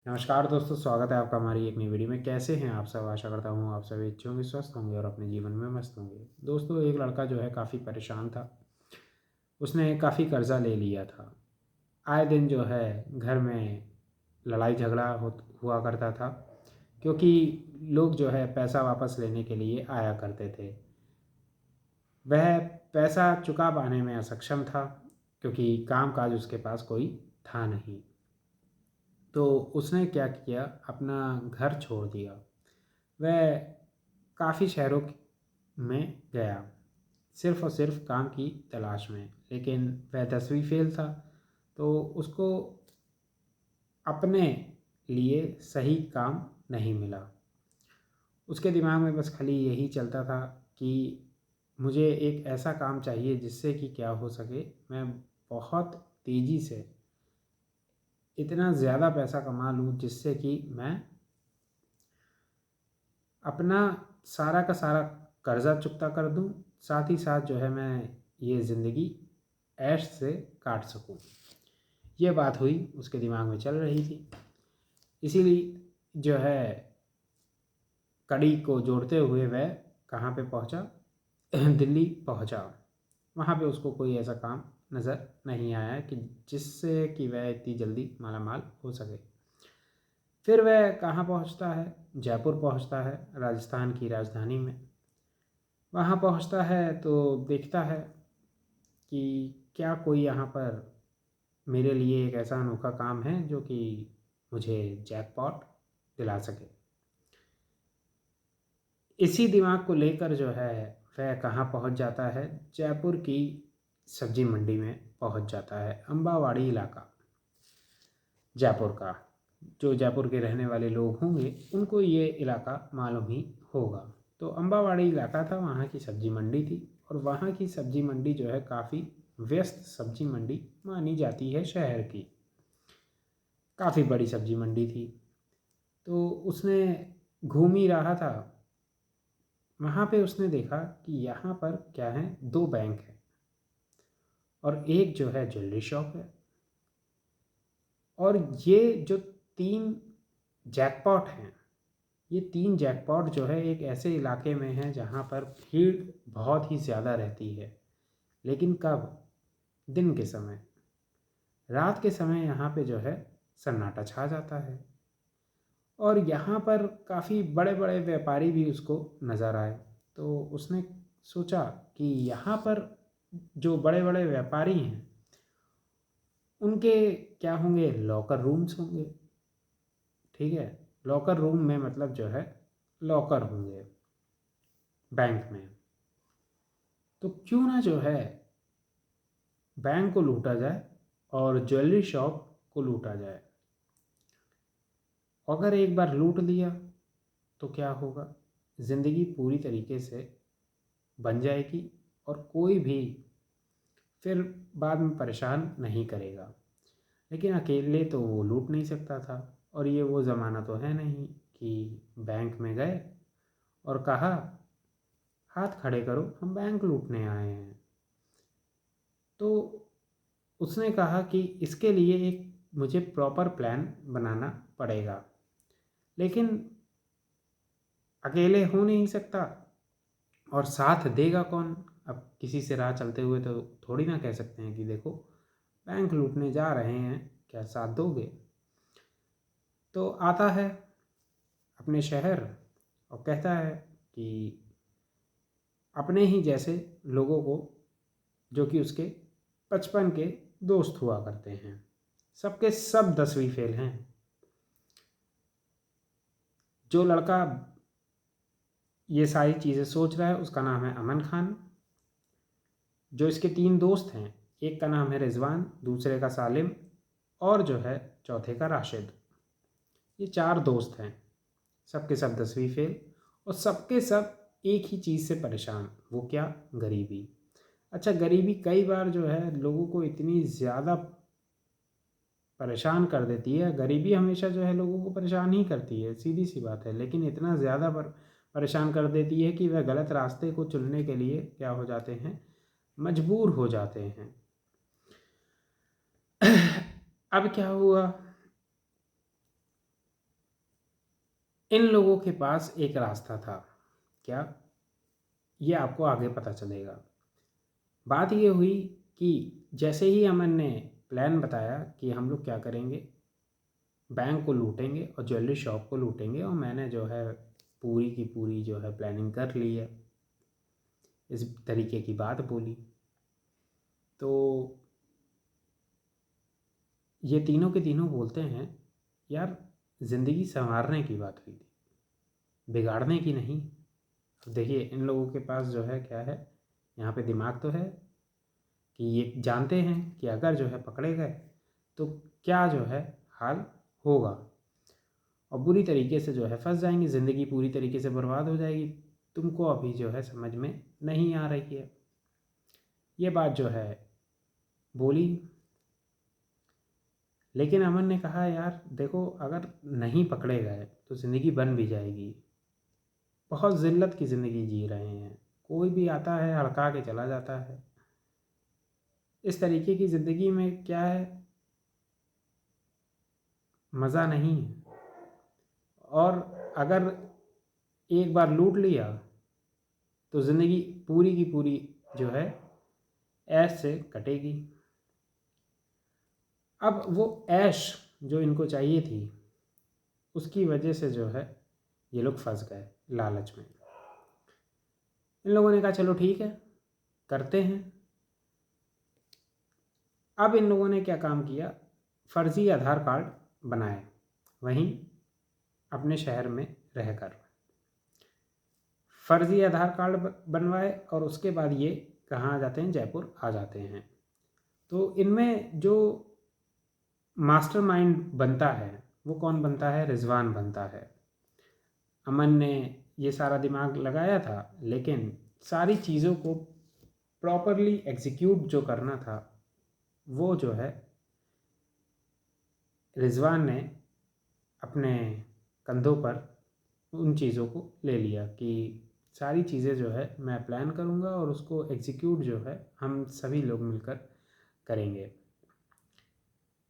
नमस्कार दोस्तों, स्वागत है आपका हमारी एक नई वीडियो में। कैसे हैं आप सब? आशा करता हूँ आप सभी अच्छे होंगे, स्वस्थ होंगे और अपने जीवन में मस्त होंगे। दोस्तों, एक लड़का जो है काफ़ी परेशान था। उसने काफ़ी कर्जा ले लिया था। आए दिन जो है घर में लड़ाई झगड़ा हुआ करता था, क्योंकि लोग जो है पैसा वापस लेने के लिए आया करते थे। वह पैसा चुका पाने में असक्षम था, क्योंकि काम काज उसके पास कोई था नहीं। तो उसने क्या किया, अपना घर छोड़ दिया। वह काफ़ी शहरों में गया, सिर्फ़ और सिर्फ काम की तलाश में। लेकिन वह 10वीं फेल था, तो उसको अपने लिए सही काम नहीं मिला। उसके दिमाग में बस खाली यही चलता था कि मुझे एक ऐसा काम चाहिए जिससे कि क्या हो सके, मैं बहुत तेज़ी से इतना ज़्यादा पैसा कमा लूँ जिससे कि मैं अपना सारा का सारा कर्ज़ा चुकता कर दूं, साथ ही साथ जो है मैं ये ज़िंदगी ऐश से काट सकूं। ये बात हुई, उसके दिमाग में चल रही थी। इसीलिए जो है कड़ी को जोड़ते हुए वह कहाँ पे पहुँचा? दिल्ली पहुँचा। वहाँ पे उसको कोई ऐसा काम नज़र नहीं आया कि जिससे कि वह इतनी जल्दी मालामाल हो सके। फिर वह कहाँ पहुँचता है? जयपुर पहुँचता है, राजस्थान की राजधानी में। वहाँ पहुँचता है तो देखता है कि क्या कोई यहाँ पर मेरे लिए एक ऐसा अनोखा काम है जो कि मुझे जैकपॉट दिला सके। इसी दिमाग को लेकर जो है वह कहाँ पहुँच जाता है? जयपुर की सब्जी मंडी में पहुँच जाता है। अम्बावाड़ी इलाका जयपुर का, जो जयपुर के रहने वाले लोग होंगे उनको ये इलाका मालूम ही होगा। तो अम्बावाड़ी इलाका था, वहाँ की सब्जी मंडी थी। और वहाँ की सब्जी मंडी जो है काफ़ी व्यस्त सब्जी मंडी मानी जाती है शहर की। काफ़ी बड़ी सब्जी मंडी थी। तो उसने घूम ही रहा था, वहाँ पे उसने देखा कि यहाँ पर क्या है, दो बैंक हैं और एक जो है ज्वेलरी शॉप है। और ये जो तीन जैकपॉट हैं, ये तीन जैकपॉट जो है एक ऐसे इलाके में है जहाँ पर भीड़ बहुत ही ज़्यादा रहती है। लेकिन कब? दिन के समय। रात के समय यहाँ पे जो है सन्नाटा छा जाता है। और यहाँ पर काफ़ी बड़े बड़े व्यापारी भी उसको नज़र आए। तो उसने सोचा कि यहाँ पर जो बड़े बड़े व्यापारी हैं उनके क्या होंगे, लॉकर रूम्स होंगे। ठीक है, लॉकर रूम में मतलब जो है लॉकर होंगे बैंक में। तो क्यों ना जो है बैंक को लूटा जाए और ज्वेलरी शॉप को लूटा जाए। अगर एक बार लूट लिया तो क्या होगा, ज़िंदगी पूरी तरीके से बन जाएगी और कोई भी फिर बाद में परेशान नहीं करेगा। लेकिन अकेले तो वो लूट नहीं सकता था, और ये वो ज़माना तो है नहीं कि बैंक में गए और कहा हाथ खड़े करो, हम बैंक लूटने आए हैं। तो उसने कहा कि इसके लिए एक मुझे प्रॉपर प्लान बनाना पड़ेगा। लेकिन अकेले हो नहीं सकता, और साथ देगा कौन? अब किसी से राह चलते हुए तो थोड़ी ना कह सकते हैं कि देखो बैंक लूटने जा रहे हैं, क्या साथ दोगे? तो आता है अपने शहर और कहता है कि अपने ही जैसे लोगों को, जो कि उसके बचपन के दोस्त हुआ करते हैं, सबके सब 10वीं फेल हैं। जो लड़का ये सारी चीज़ें सोच रहा है उसका नाम है अमन खान। जो इसके तीन दोस्त हैं, एक का नाम है रिजवान, दूसरे का सालिम, और जो है चौथे का राशिद। ये चार दोस्त हैं, सबके सब 10वीं फेल, और सबके सब एक ही चीज़ से परेशान। वो क्या? गरीबी। अच्छा, गरीबी कई बार जो है लोगों को इतनी ज़्यादा परेशान कर देती है। गरीबी हमेशा जो है लोगों को परेशान ही करती है, सीधी सी बात है। लेकिन इतना ज़्यादा परेशान कर देती है कि वह गलत रास्ते को चुनने के लिए क्या हो जाते हैं, मजबूर हो जाते हैं। अब क्या हुआ, इन लोगों के पास एक रास्ता था। क्या? ये आपको आगे पता चलेगा। बात ये हुई कि जैसे ही अमन ने प्लान बताया कि हम लोग क्या करेंगे, बैंक को लूटेंगे और ज्वेलरी शॉप को लूटेंगे, और मैंने जो है पूरी की पूरी जो है प्लानिंग कर ली है, इस तरीके की बात बोली। तो ये तीनों के तीनों बोलते हैं, यार ज़िंदगी संवारने की बात हुई थी, बिगाड़ने की नहीं। अब देखिए इन लोगों के पास जो है क्या है, यहाँ पे दिमाग तो है कि ये जानते हैं कि अगर जो है पकड़े गए तो क्या जो है हाल होगा, और बुरी तरीके से जो है फंस जाएंगे, ज़िंदगी पूरी तरीके से बर्बाद हो जाएगी। तुमको अभी जो है समझ में नहीं आ रही है। ये बात जो है बोली। लेकिन अमन ने कहा, यार देखो अगर नहीं पकड़े गए तो ज़िंदगी बन भी जाएगी, बहुत ज़िल्लत की ज़िंदगी जी रहे हैं, कोई भी आता है हड़का के चला जाता है। इस तरीके की ज़िंदगी में क्या है, मज़ा नहीं है। और अगर एक बार लूट लिया तो ज़िंदगी पूरी की पूरी जो है ऐश से कटेगी। अब वो ऐश जो इनको चाहिए थी, उसकी वजह से जो है ये लोग फंस गए लालच में। इन लोगों ने कहा चलो ठीक है, करते हैं। अब इन लोगों ने क्या काम किया, फर्जी आधार कार्ड बनाए, वहीं अपने शहर में रहकर फर्जी आधार कार्ड बनवाए, और उसके बाद ये कहाँ आ जाते हैं, जयपुर आ जाते हैं। तो इनमें जो मास्टरमाइंड बनता है वो कौन बनता है, रिजवान बनता है। अमन ने ये सारा दिमाग लगाया था, लेकिन सारी चीज़ों को प्रॉपरली एग्जीक्यूट जो करना था वो जो है रिजवान ने अपने कंधों पर उन चीज़ों को ले लिया कि सारी चीज़ें जो है मैं प्लान करूँगा और उसको एग्जीक्यूट जो है हम सभी लोग मिलकर करेंगे।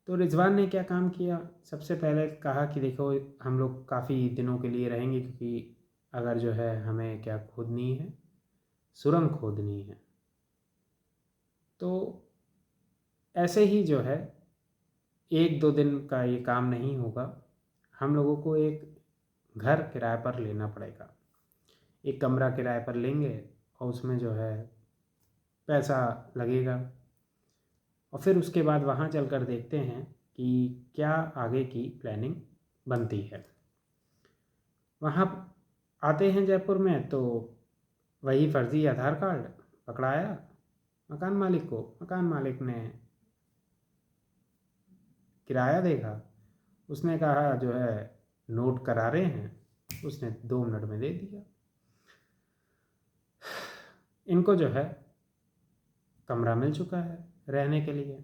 तो रिजवान ने क्या काम किया, सबसे पहले कहा कि देखो हम लोग काफ़ी दिनों के लिए रहेंगे, क्योंकि अगर जो है हमें क्या खोदनी है, सुरंग खोदनी है। तो ऐसे ही जो है एक दो दिन का ये काम नहीं होगा, हम लोगों को एक घर किराए पर लेना पड़ेगा, एक कमरा किराए पर लेंगे और उसमें जो है पैसा लगेगा, और फिर उसके बाद वहाँ चलकर देखते हैं कि क्या आगे की प्लानिंग बनती है। वहाँ आते हैं जयपुर में तो वही फर्जी आधार कार्ड पकड़ाया मकान मालिक को। मकान मालिक ने किराया देखा, उसने कहा जो है नोट करा रहे हैं, उसने 2 मिनट में दे दिया। इनको जो है कमरा मिल चुका है रहने के लिए।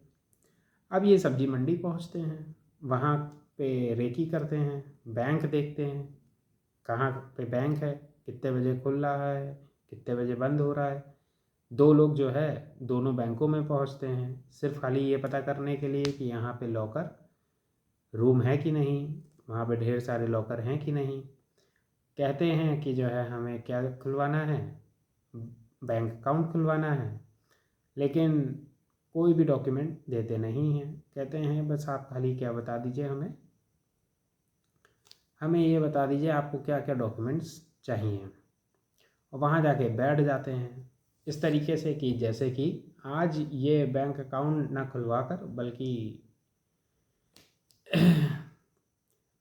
अब ये सब्जी मंडी पहुंचते हैं, वहाँ पे रेकी करते हैं, बैंक देखते हैं कहाँ पे बैंक है, कितने बजे खुल रहा है, कितने बजे बंद हो रहा है। 2 लोग जो है दोनों बैंकों में पहुंचते हैं, सिर्फ खाली ये पता करने के लिए कि यहाँ पे लॉकर रूम है कि नहीं, वहाँ पे ढेर सारे लॉकर हैं कि नहीं। कहते हैं कि जो है हमें क्या खुलवाना है, बैंक अकाउंट खुलवाना है, लेकिन कोई भी डॉक्यूमेंट देते नहीं हैं। कहते हैं बस आप खाली क्या बता दीजिए, हमें ये बता दीजिए आपको क्या क्या डॉक्यूमेंट्स चाहिए, और वहाँ जाके बैठ जाते हैं इस तरीके से कि जैसे कि आज ये बैंक अकाउंट ना खुलवा कर बल्कि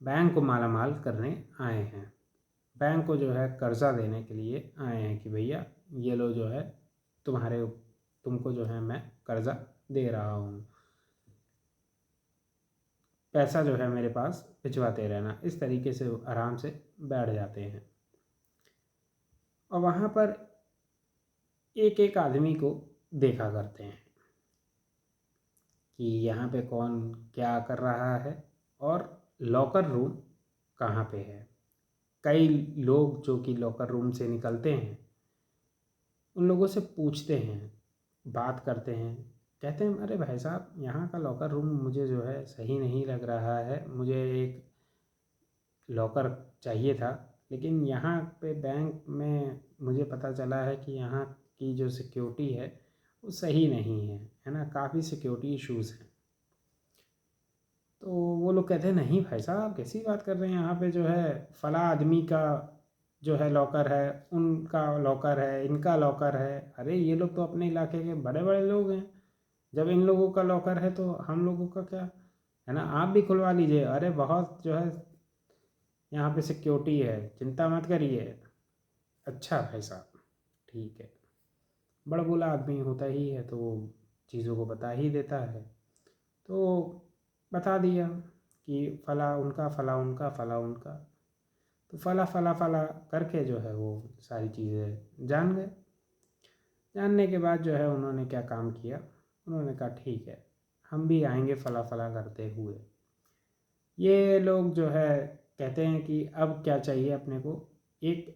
बैंक को मालामाल करने आए हैं, बैंक को जो है कर्ज़ा देने के लिए आए हैं कि भैया ये लो जो है तुमको जो है मैं कर्ज़ा दे रहा हूँ, पैसा जो है मेरे पास भिजवाते रहना। इस तरीके से वो आराम से बैठ जाते हैं, और वहाँ पर एक एक आदमी को देखा करते हैं कि यहाँ पे कौन क्या कर रहा है और लॉकर रूम कहाँ पे है। कई लोग जो कि लॉकर रूम से निकलते हैं उन लोगों से पूछते हैं, बात करते हैं, कहते हैं अरे भाई साहब यहाँ का लॉकर रूम मुझे जो है सही नहीं लग रहा है, मुझे एक लॉकर चाहिए था, लेकिन यहाँ पे बैंक में मुझे पता चला है कि यहाँ की जो सिक्योरिटी है वो सही नहीं है ना, काफ़ी सिक्योरिटी इश्यूज़ हैं। तो वो लोग कहते हैं नहीं भाई साहब कैसी बात कर रहे हैं, यहाँ पे जो है फला आदमी का जो है लॉकर है, उनका लॉकर है, इनका लॉकर है। अरे ये लोग तो अपने इलाके के बड़े बड़े लोग हैं, जब इन लोगों का लॉकर है तो हम लोगों का क्या है ना, आप भी खुलवा लीजिए। अरे बहुत जो है यहाँ पे सिक्योरिटी है, चिंता मत करिए। अच्छा भाई साहब ठीक है, बड़ा बोला आदमी होता ही है तो वो चीज़ों को बता ही देता है। तो बता दिया कि फ़ला उनका, फ़ला उनका, फ़ला उनका। तो फ़ला फ़ला फ़ला करके जो है वो सारी चीज़ें जान गए। जानने के बाद जो है उन्होंने क्या काम किया, उन्होंने कहा ठीक है हम भी आएंगे फ़ला फ़ला करते हुए। ये लोग जो है कहते हैं कि अब क्या चाहिए अपने को, एक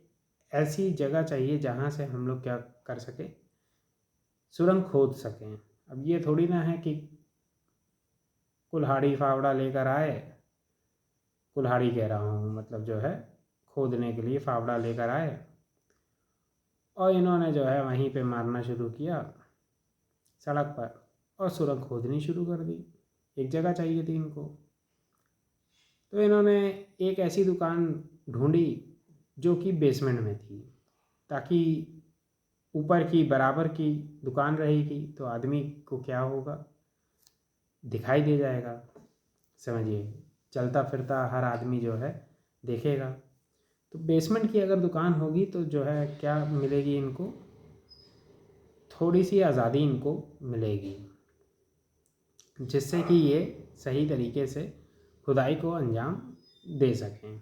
ऐसी जगह चाहिए जहाँ से हम लोग क्या कर सकें, सुरंग खोद सकें। अब ये थोड़ी ना है कि कुल्हाड़ी फावड़ा लेकर आए, कुल्हाड़ी कह रहा हूँ मतलब जो है खोदने के लिए फावड़ा लेकर आए और इन्होंने जो है वहीं पे मारना शुरू किया सड़क पर और सुरंग खोदनी शुरू कर दी। एक जगह चाहिए थी इनको, तो इन्होंने एक ऐसी दुकान ढूंढी जो कि बेसमेंट में थी, ताकि ऊपर की बराबर की दुकान रहेगी तो आदमी को क्या होगा, दिखाई दे जाएगा। समझिए चलता फिरता हर आदमी जो है देखेगा। तो बेसमेंट की अगर दुकान होगी तो जो है क्या मिलेगी इनको, थोड़ी सी आज़ादी इनको मिलेगी, जिससे कि ये सही तरीके से खुदाई को अंजाम दे सकें।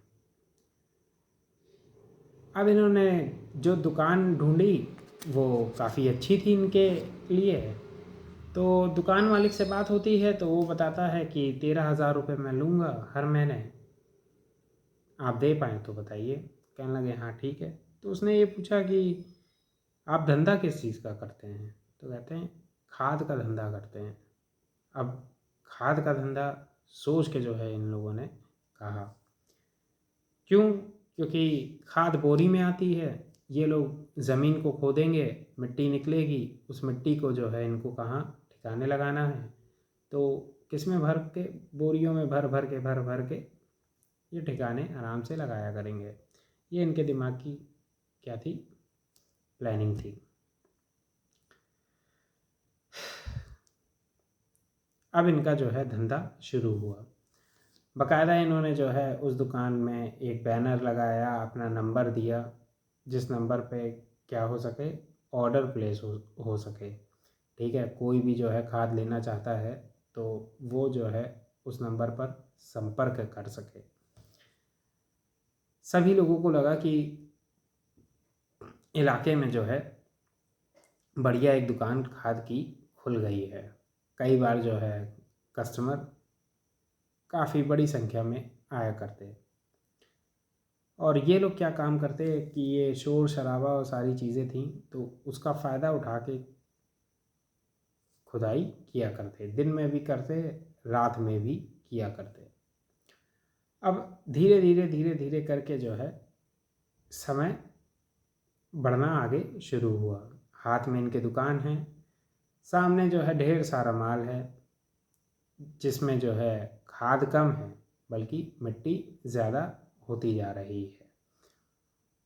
अब इन्होंने जो दुकान ढूंढी वो काफ़ी अच्छी थी इनके लिए। तो दुकान मालिक से बात होती है तो वो बताता है कि 13,000 रुपये मैं लूँगा हर महीने, आप दे पाएँ तो बताइए। कहने लगे हाँ ठीक है। तो उसने ये पूछा कि आप धंधा किस चीज़ का करते हैं, तो कहते हैं खाद का धंधा करते हैं। अब खाद का धंधा सोच के जो है इन लोगों ने कहा, क्यों, क्योंकि खाद बोरी में आती है, ये लोग ज़मीन को खोदेंगे, मिट्टी निकलेगी, उस मिट्टी को जो है इनको कहाँ ठिकाने लगाना है, तो किस में भर के, बोरियों में भर भर के ये ठिकाने आराम से लगाया करेंगे। ये इनके दिमाग की क्या थी, प्लानिंग थी। अब इनका जो है धंधा शुरू हुआ। बाकायदा इन्होंने जो है उस दुकान में एक बैनर लगाया, अपना नंबर दिया, जिस नंबर पे क्या हो सके, ऑर्डर प्लेस हो सके। ठीक है, कोई भी जो है खाद लेना चाहता है तो वो जो है उस नंबर पर संपर्क कर सके। सभी लोगों को लगा कि इलाके में जो है बढ़िया एक दुकान खाद की खुल गई है। कई बार जो है कस्टमर काफ़ी बड़ी संख्या में आया करते, और ये लोग क्या काम करते कि ये शोर शराबा और सारी चीज़ें थी तो उसका फ़ायदा उठा के खुदाई किया करते, दिन में भी करते, रात में भी किया करते। अब धीरे धीरे करके जो है समय बढ़ना आगे शुरू हुआ। हाथ में इनके दुकान है, सामने जो है ढेर सारा माल है, जिसमें जो है खाद कम है बल्कि मिट्टी ज़्यादा होती जा रही है।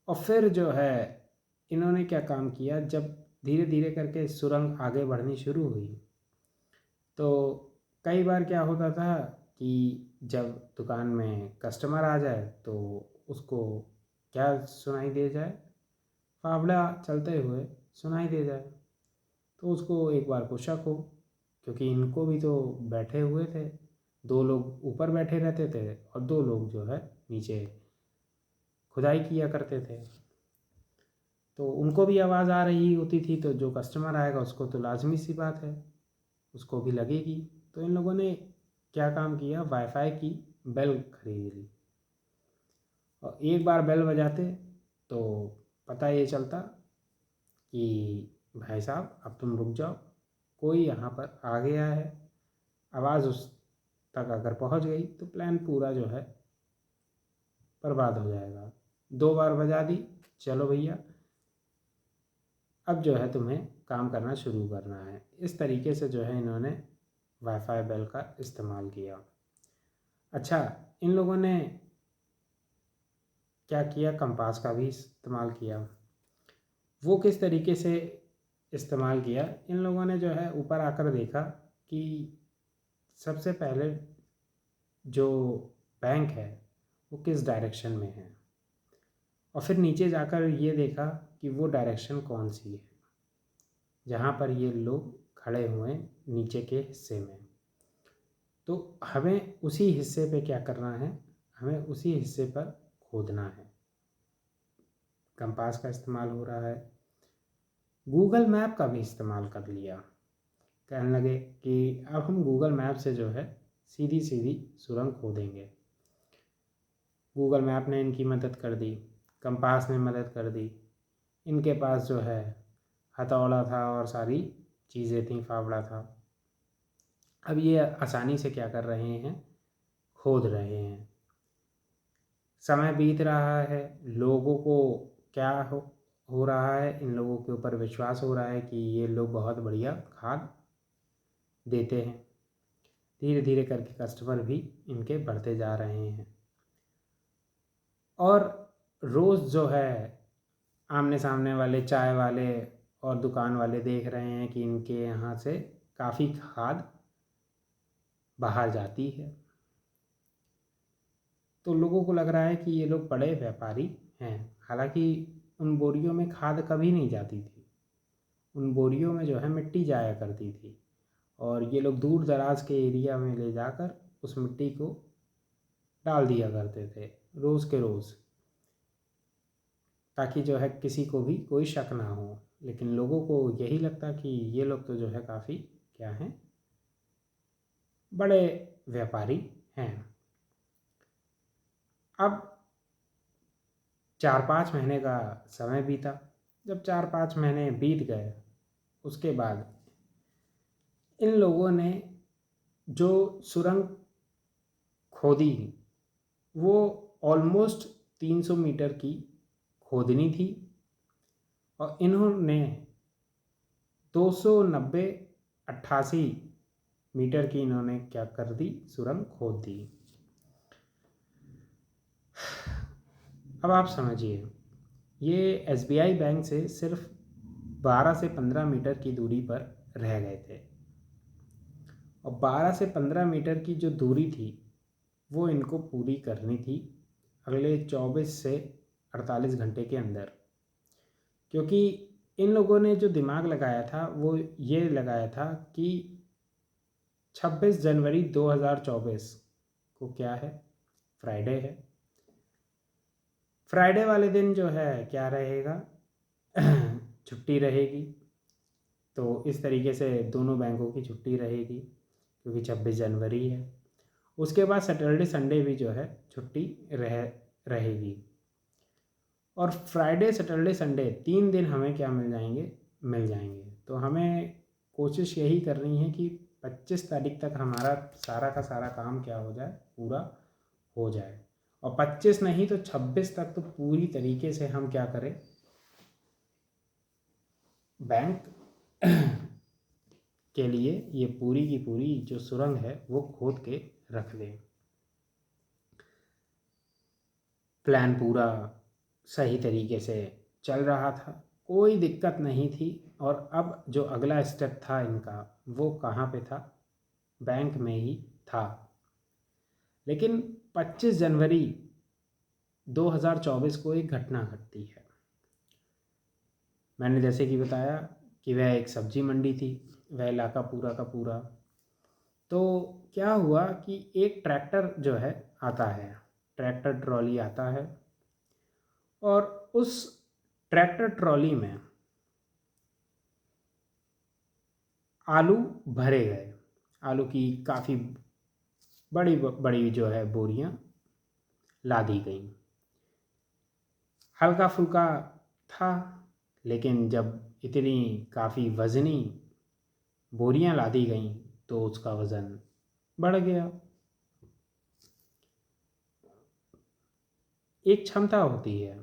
और फिर जो है इन्होंने क्या काम किया, जब धीरे धीरे करके सुरंग आगे बढ़नी शुरू हुई तो कई बार क्या होता था कि जब दुकान में कस्टमर आ जाए तो उसको क्या सुनाई दे जाए, फावड़ा चलते हुए सुनाई दे जाए, तो उसको एक बार को शक हो, क्योंकि इनको भी तो बैठे हुए थे, दो लोग ऊपर बैठे रहते थे और दो लोग जो है नीचे खुदाई किया करते थे, तो उनको भी आवाज़ आ रही होती थी, तो जो कस्टमर आएगा उसको तो लाजमी सी बात है उसको भी लगेगी। तो इन लोगों ने क्या काम किया, वाईफाई की बेल खरीद ली, और एक बार बेल बजाते तो पता ये चलता कि भाई साहब अब तुम रुक जाओ, कोई यहाँ पर आ गया है। आवाज़ उस तक अगर पहुँच गई तो प्लान पूरा जो है बर्बाद हो जाएगा। 2 बार बजा दी, चलो भैया अब जो है तुम्हें काम करना शुरू करना है। इस तरीके से जो है इन्होंने वाईफाई बेल का इस्तेमाल किया। अच्छा, इन लोगों ने क्या किया, कंपास का भी इस्तेमाल किया। वो किस तरीके से इस्तेमाल किया, इन लोगों ने जो है ऊपर आकर देखा कि सबसे पहले जो बैंक है वो किस डायरेक्शन में है, और फिर नीचे जाकर ये देखा कि वो डायरेक्शन कौन सी है जहाँ पर ये लोग खड़े हुए नीचे के हिस्से में। तो हमें उसी हिस्से पे क्या करना है, हमें उसी हिस्से पर खोदना है। कंपास का इस्तेमाल हो रहा है, गूगल मैप का भी इस्तेमाल कर लिया। कहने लगे कि अब हम गूगल मैप से जो है सीधी सीधी सुरंग खोदेंगे। गूगल मैप ने इनकी मदद कर दी, कंपास ने मदद कर दी, इनके पास जो है हथौड़ा था और सारी चीज़ें थी, फावड़ा था। अब ये आसानी से क्या कर रहे हैं, खोद रहे हैं। समय बीत रहा है, लोगों को क्या हो रहा है, इन लोगों के ऊपर विश्वास हो रहा है कि ये लोग बहुत बढ़िया खाद देते हैं। धीरे धीरे करके कस्टमर भी इनके बढ़ते जा रहे हैं, और रोज़ जो है आमने सामने वाले चाय वाले और दुकान वाले देख रहे हैं कि इनके यहाँ से काफ़ी खाद बाहर जाती है। तो लोगों को लग रहा है कि ये लोग बड़े व्यापारी हैं। हालांकि उन बोरियों में खाद कभी नहीं जाती थी, उन बोरियों में जो है मिट्टी जाया करती थी, और ये लोग दूर दराज के एरिया में ले जाकर उस मिट्टी को डाल दिया करते थे रोज़ के रोज़, ताकि जो है किसी को भी कोई शक ना हो। लेकिन लोगों को यही लगता कि ये लोग तो जो है काफ़ी क्या हैं, बड़े व्यापारी हैं। अब 4-5 महीने का समय बीता। जब 4-5 महीने बीत गए, उसके बाद इन लोगों ने जो सुरंग खोदी वो ऑलमोस्ट 300 मीटर की खोदनी थी, और इन्होंने 290-88 मीटर की इन्होंने क्या कर दी, सुरंग खोद दी। अब आप समझिए, ये SBI बैंक से सिर्फ 12 से 15 मीटर की दूरी पर रह गए थे, और 12 से 15 मीटर की जो दूरी थी वो इनको पूरी करनी थी अगले 24 से 48 घंटे के अंदर। क्योंकि इन लोगों ने जो दिमाग लगाया था वो ये लगाया था कि 26 जनवरी 2024 को क्या है, फ्राइडे है। फ्राइडे वाले दिन जो है क्या रहेगा, छुट्टी रहेगी। तो इस तरीके से दोनों बैंकों की छुट्टी रहेगी क्योंकि 26 जनवरी है। उसके बाद सैटरडे संडे भी जो है छुट्टी रहेगी, और फ्राइडे सैटरडे संडे 3 दिन हमें क्या मिल जाएंगे। तो हमें कोशिश यही करनी है कि 25 तारीख तक हमारा सारा का सारा काम क्या हो जाए, पूरा हो जाए। और 25 नहीं तो 26 तक तो पूरी तरीके से हम क्या करें, बैंक के लिए ये पूरी की पूरी जो सुरंग है वो खोद के रख दें। प्लान पूरा सही तरीके से चल रहा था, कोई दिक्कत नहीं थी। और अब जो अगला स्टेप था इनका वो कहाँ पे था, बैंक में ही था। लेकिन 25 जनवरी 2024 को एक घटना घटती है। मैंने जैसे कि बताया कि वह एक सब्जी मंडी थी, वह इलाका पूरा का पूरा। तो क्या हुआ कि एक ट्रैक्टर जो है आता है, ट्रैक्टर ट्रॉली आता है, और उस ट्रैक्टर ट्रॉली में आलू भरे गए। आलू की काफ़ी बड़ी बड़ी जो है बोरियां लादी गई। हल्का फुल्का था, लेकिन जब इतनी काफ़ी वज़नी बोरियां लादी गईं तो उसका वज़न बढ़ गया। एक क्षमता होती है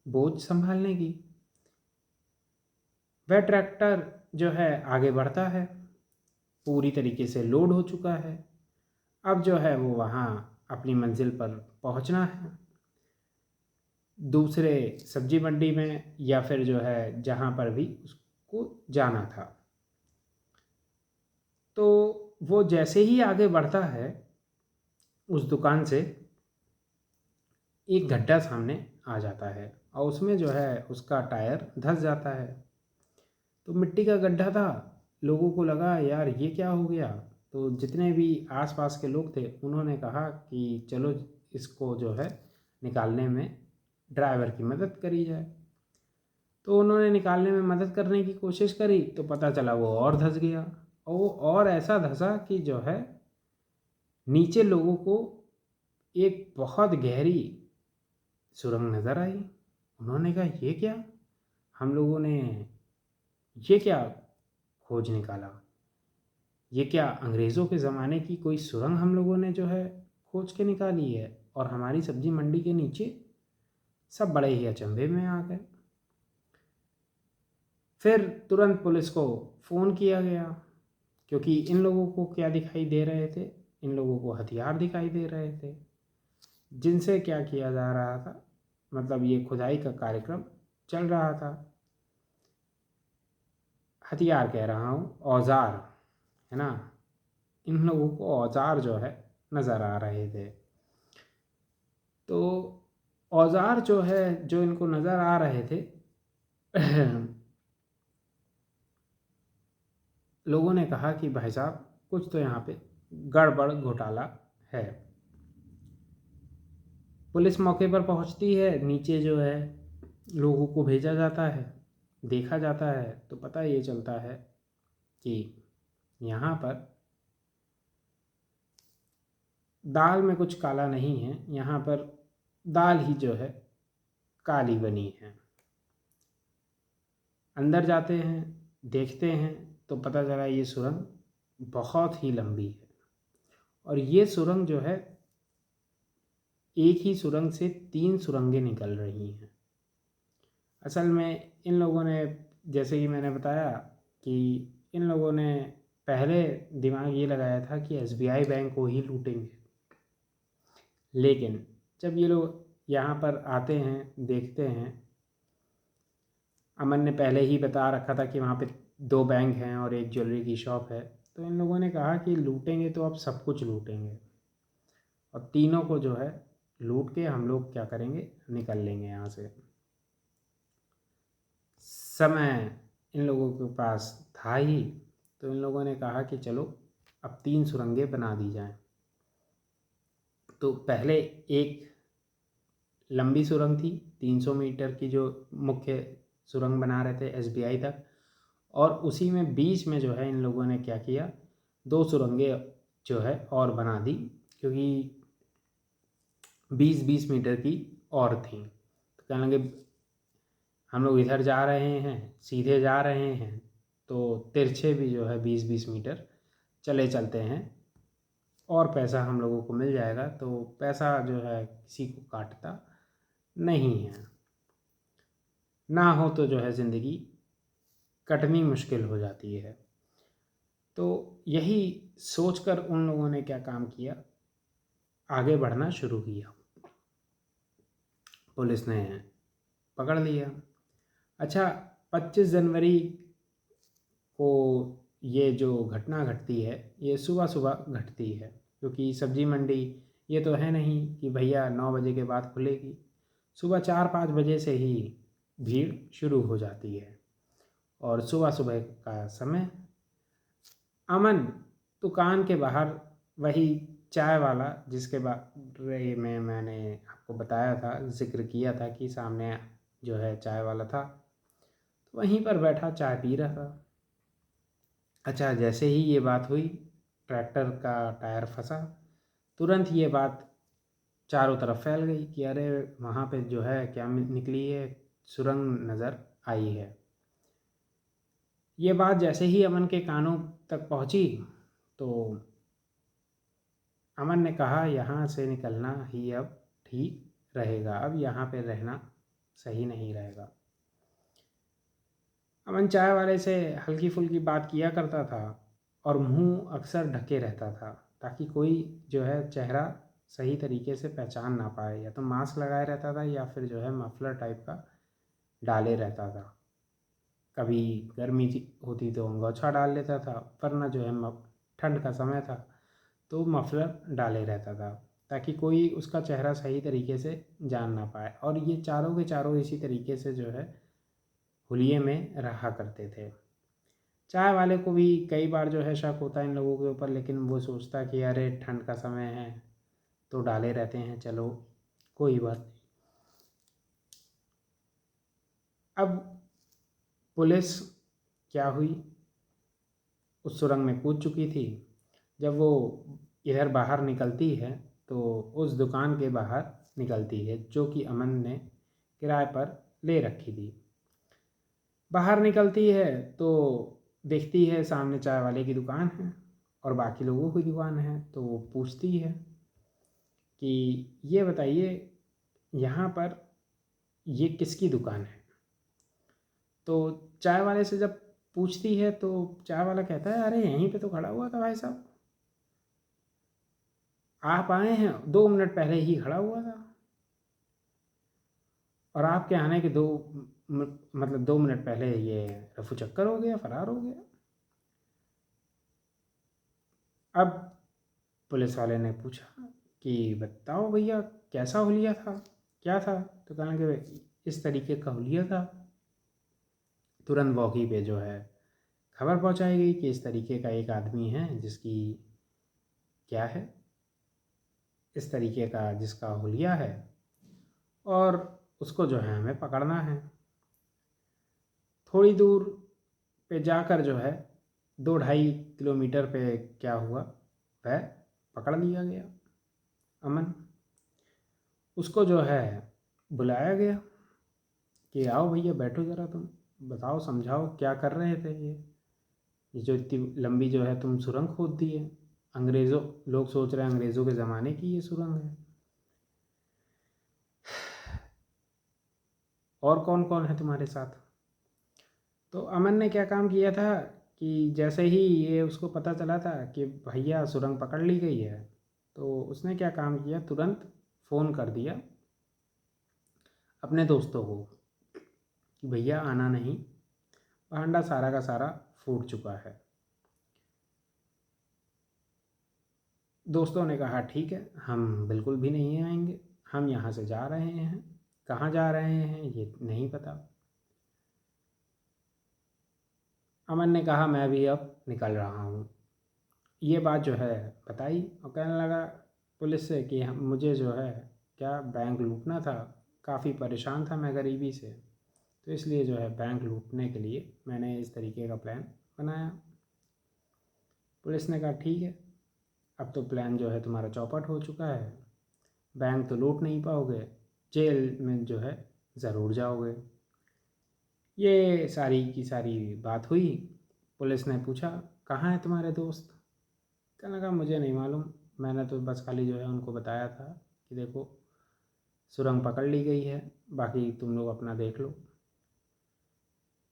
बोझ संभालने की। वह ट्रैक्टर जो है आगे बढ़ता है, पूरी तरीके से लोड हो चुका है। अब जो है वो वहाँ अपनी मंजिल पर पहुँचना है, दूसरे सब्जी मंडी में या फिर जो है जहाँ पर भी उसको जाना था। तो वो जैसे ही आगे बढ़ता है, उस दुकान से एक गड्ढा सामने आ जाता है और उसमें जो है उसका टायर धंस जाता है। तो मिट्टी का गड्ढा था, लोगों को लगा यार ये क्या हो गया। तो जितने भी आसपास के लोग थे उन्होंने कहा कि चलो इसको जो है निकालने में ड्राइवर की मदद करी जाए। तो उन्होंने निकालने में मदद करने की कोशिश करी तो पता चला वो और धंस गया, और वो और ऐसा धंसा कि जो है नीचे लोगों को एक बहुत गहरी सुरंग नज़र आई। उन्होंने कहा ये क्या, हम लोगों ने ये क्या खोज निकाला, ये क्या अंग्रेज़ों के ज़माने की कोई सुरंग हम लोगों ने जो है खोज के निकाली है। और हमारी सब्जी मंडी के नीचे सब बड़े ही अचंभे में आ गए। फिर तुरंत पुलिस को फ़ोन किया गया, क्योंकि इन लोगों को क्या दिखाई दे रहे थे, इन लोगों को हथियार दिखाई दे रहे थे जिनसे क्या किया जा रहा था, मतलब ये खुदाई का कार्यक्रम चल रहा था। हथियार कह रहा हूँ, औजार, है ना। इन लोगों को औजार जो है नज़र आ रहे थे। तो औजार जो है जो इनको नज़र आ रहे थे लोगों ने कहा कि भाई साहब कुछ तो यहाँ पे गड़बड़ घोटाला है। पुलिस मौके पर पहुँचती है, नीचे जो है लोगों को भेजा जाता है, देखा जाता है तो पता ये चलता है कि यहाँ पर दाल में कुछ काला नहीं है, यहाँ पर दाल ही जो है काली बनी है। अंदर जाते हैं, देखते हैं तो पता चला ये सुरंग बहुत ही लंबी है, और ये सुरंग जो है एक ही सुरंग से 3 सुरंगें निकल रही हैं। असल में इन लोगों ने, जैसे कि मैंने बताया कि इन लोगों ने पहले दिमाग ये लगाया था कि एसबीआई बैंक को ही लूटेंगे, लेकिन जब ये लोग यहाँ पर आते हैं, देखते हैं, अमन ने पहले ही बता रखा था कि वहाँ पे 2 बैंक हैं और एक ज्वेलरी की शॉप है, तो इन लोगों ने कहा कि लूटेंगे तो अब सब कुछ लूटेंगे, और तीनों को जो है लूट के हम लोग क्या करेंगे, निकल लेंगे यहाँ से। समय इन लोगों के पास था ही, तो इन लोगों ने कहा कि चलो अब 3 सुरंगें बना दी जाएं। तो पहले एक लंबी सुरंग थी 300 मीटर की, जो मुख्य सुरंग बना रहे थे एसबीआई तक, और उसी में बीच में जो है इन लोगों ने क्या किया, 2 सुरंगें जो है और बना दी, क्योंकि 20-20 मीटर की और थी। तो कहने लगे हम लोग इधर जा रहे हैं, सीधे जा रहे हैं, तो तिरछे भी जो है 20-20 मीटर चले चलते हैं और पैसा हम लोगों को मिल जाएगा। तो पैसा जो है किसी को काटता नहीं है, ना हो तो जो है ज़िंदगी कटनी मुश्किल हो जाती है। तो यही सोचकर उन लोगों ने क्या काम किया, आगे बढ़ना शुरू किया। पुलिस ने पकड़ लिया। अच्छा, 25 जनवरी को ये जो घटना घटती है, ये सुबह सुबह घटती है, क्योंकि सब्जी मंडी ये तो है नहीं कि भैया 9 बजे के बाद खुलेगी। सुबह 4-5 बजे से ही भीड़ शुरू हो जाती है, और सुबह सुबह का समय अमन दुकान के बाहर, वही चाय वाला जिसके बारे में मैंने आपको बताया था, जिक्र किया था कि सामने जो है चाय वाला था, तो वहीं पर बैठा चाय पी रहा था। अच्छा, जैसे ही ये बात हुई, ट्रैक्टर का टायर फंसा, तुरंत ये बात चारों तरफ फैल गई कि अरे वहाँ पे जो है क्या निकली है, सुरंग नज़र आई है। ये बात जैसे ही अमन के कानों तक पहुँची, तो अमन ने कहा, यहाँ से निकलना ही अब ठीक रहेगा, अब यहाँ पे रहना सही नहीं रहेगा। अमन चाय वाले से हल्की फुल्की बात किया करता था और मुंह अक्सर ढके रहता था, ताकि कोई जो है चेहरा सही तरीके से पहचान ना पाए। या तो मास्क लगाए रहता था या फिर जो है मफलर टाइप का डाले रहता था। कभी गर्मी होती तो अंगोछा डाल लेता था, वरना जो है ठंड का समय था तो मफलर डाले रहता था, ताकि कोई उसका चेहरा सही तरीके से जान ना पाए। और ये चारों के चारों इसी तरीके से जो है हुलिये में रहा करते थे। चाय वाले को भी कई बार जो है शक होता है इन लोगों के ऊपर, लेकिन वो सोचता कि अरे ठंड का समय है तो डाले रहते हैं, चलो कोई बात नहीं। अब पुलिस क्या हुई, उस सुरंग में कूद चुकी थी। जब वो इधर बाहर निकलती है तो उस दुकान के बाहर निकलती है जो कि अमन ने किराए पर ले रखी थी। बाहर निकलती है तो देखती है सामने चाय वाले की दुकान है और बाकी लोगों की दुकान है। तो वो पूछती है कि ये बताइए यहाँ पर ये किसकी दुकान है। तो चाय वाले से जब पूछती है तो चाय वाला कहता है, अरे यहीं पे तो खड़ा हुआ था भाई साहब, आप आए हैं 2 मिनट पहले ही खड़ा हुआ था और आपके आने के मतलब 2 मिनट पहले ये रफू चक्कर हो गया, फरार हो गया। अब पुलिस वाले ने पूछा कि बताओ भैया कैसा हुलिया था, क्या था। तो कहने कि इस तरीके का हुलिया था। तुरंत वॉकी पे जो है खबर पहुंचाई गई कि इस तरीके का एक आदमी है जिसकी क्या है, इस तरीके का जिसका हुलिया है और उसको जो है हमें पकड़ना है। थोड़ी दूर पे जाकर जो है 2-2.5 किलोमीटर पे क्या हुआ, वह पकड़ लिया गया अमन। उसको जो है बुलाया गया कि आओ भैया बैठो ज़रा, तुम बताओ समझाओ क्या कर रहे थे। ये जो इतनी लंबी जो है तुम सुरंग खोद दी है, अंग्रेज़ों, लोग सोच रहे हैं अंग्रेज़ों के ज़माने की ये सुरंग है। और कौन कौन है तुम्हारे साथ। तो अमन ने क्या काम किया था कि जैसे ही ये उसको पता चला था कि भैया सुरंग पकड़ ली गई है, तो उसने क्या काम किया, तुरंत फ़ोन कर दिया अपने दोस्तों को कि भैया आना नहीं, भांडा सारा का सारा फूट चुका है। दोस्तों ने कहा ठीक है, हम बिल्कुल भी नहीं आएंगे, हम यहाँ से जा रहे हैं, कहाँ जा रहे हैं ये नहीं पता। अमन ने कहा मैं भी अब निकल रहा हूँ। ये बात जो है बताई और कहने लगा पुलिस से कि हम मुझे जो है क्या बैंक लूटना था, काफ़ी परेशान था मैं गरीबी से, तो इसलिए जो है बैंक लूटने के लिए मैंने इस तरीके का प्लान बनाया। पुलिस ने कहा ठीक है, अब तो प्लान जो है तुम्हारा चौपट हो चुका है, बैंक तो लूट नहीं पाओगे, जेल में जो है ज़रूर जाओगे। ये सारी की सारी बात हुई। पुलिस ने पूछा कहाँ है तुम्हारे दोस्त। कहने लगा मुझे नहीं मालूम, मैंने तो बस खाली जो है उनको बताया था कि देखो सुरंग पकड़ ली गई है, बाकी तुम लोग अपना देख लो।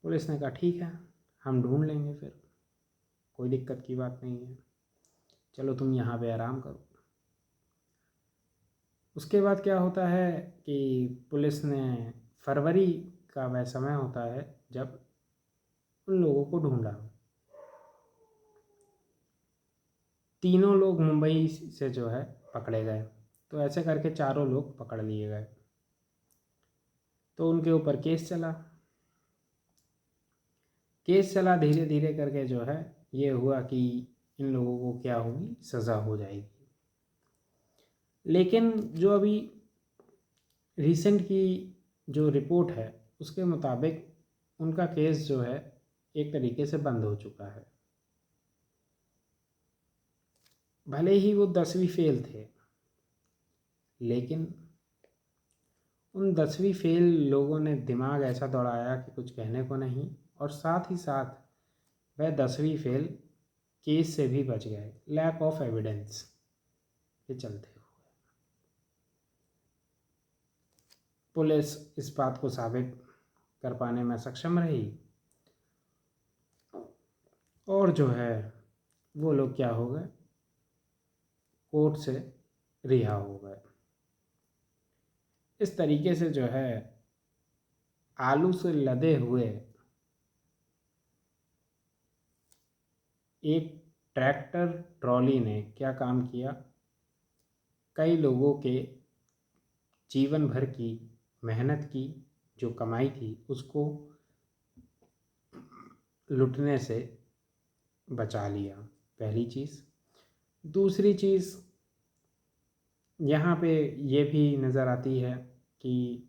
पुलिस ने कहा ठीक है, हम ढूंढ लेंगे, फिर कोई दिक्कत की बात नहीं है, चलो तुम यहाँ पे आराम करो। उसके बाद क्या होता है कि पुलिस ने फरवरी का वह समय होता है जब उन लोगों को ढूंढा। तीनों लोग मुंबई से जो है पकड़े गए। तो ऐसे करके चारों लोग पकड़ लिए गए। तो उनके ऊपर केस चला। केस चला धीरे धीरे करके जो है ये हुआ कि इन लोगों को क्या होगी, सज़ा हो जाएगी। लेकिन जो अभी रिसेंट की जो रिपोर्ट है उसके मुताबिक उनका केस जो है एक तरीके से बंद हो चुका है। भले ही वो 10वीं फेल थे, लेकिन उन 10वीं फेल लोगों ने दिमाग ऐसा दौड़ाया कि कुछ कहने को नहीं, और साथ ही साथ वह 10वीं फेल केस से भी बच गए, लैक ऑफ एविडेंस। के चलते हुए। पुलिस इस बात को साबित कर पाने में सक्षम रही और जो है वो लोग क्या हो गए, कोर्ट से रिहा हो गए। इस तरीके से जो है आलू से लदे हुए एक ट्रैक्टर ट्रॉली ने क्या काम किया, कई लोगों के जीवन भर की मेहनत की जो कमाई थी उसको लुटने से बचा लिया, पहली चीज़। दूसरी चीज़ यहाँ पे ये भी नज़र आती है कि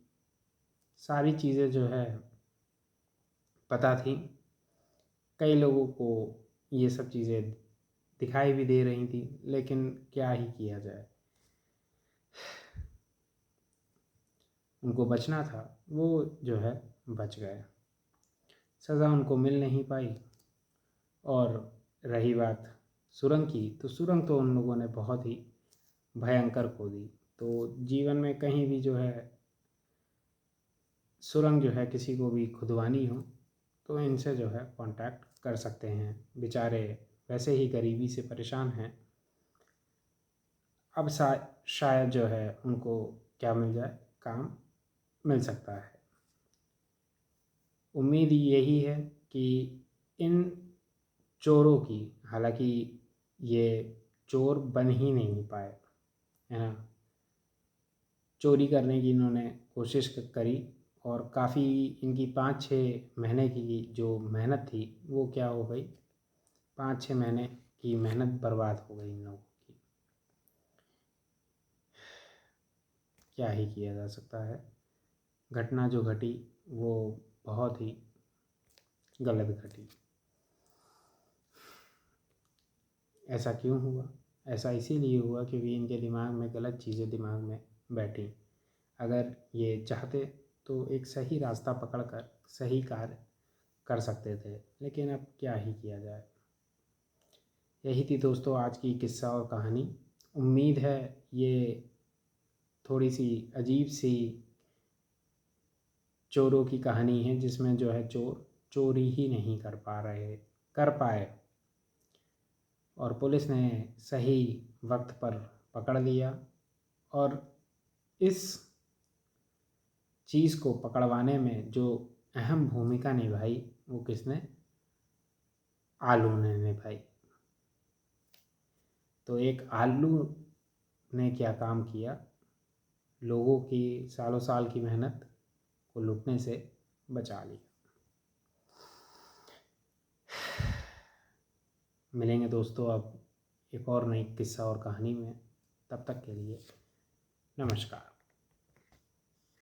सारी चीज़ें जो है पता थी, कई लोगों को ये सब चीज़ें दिखाई भी दे रही थी, लेकिन क्या ही किया जाए, उनको बचना था, वो जो है बच गए, सज़ा उनको मिल नहीं पाई। और रही बात सुरंग की, तो सुरंग तो उन लोगों ने बहुत ही भयंकर खोदी। तो जीवन में कहीं भी जो है सुरंग जो है किसी को भी खुदवानी हो तो इनसे जो है कांटेक्ट कर सकते हैं। बेचारे वैसे ही गरीबी से परेशान हैं, अब शायद जो है उनको क्या मिल जाए, काम मिल सकता है। उम्मीद यही है कि इन चोरों की, हालांकि ये चोर बन ही नहीं पाए, है ना, चोरी करने की इन्होंने कोशिश करी और काफ़ी इनकी 5-6 महीने की जो मेहनत थी वो क्या हो गई, 5-6 महीने की मेहनत बर्बाद हो गई इन लोगों की। क्या ही किया जा सकता है, घटना जो घटी वो बहुत ही गलत घटी। ऐसा क्यों हुआ? ऐसा इसीलिए हुआ क्योंकि इनके दिमाग में गलत चीज़ें दिमाग में बैठी। अगर ये चाहते तो एक सही रास्ता पकड़कर सही कार्य कर सकते थे, लेकिन अब क्या ही किया जाए। यही थी दोस्तों आज की किस्सा और कहानी। उम्मीद है ये थोड़ी सी अजीब सी चोरों की कहानी है, जिसमें जो है चोर चोरी ही नहीं कर पाए और पुलिस ने सही वक्त पर पकड़ लिया। और इस चीज़ को पकड़वाने में जो अहम भूमिका निभाई वो किसने, आलू ने निभाई। तो एक आलू ने क्या काम किया, लोगों की सालों साल की मेहनत को लूटने से बचा लिया। मिलेंगे दोस्तों अब एक और नई किस्सा और कहानी में, तब तक के लिए नमस्कार।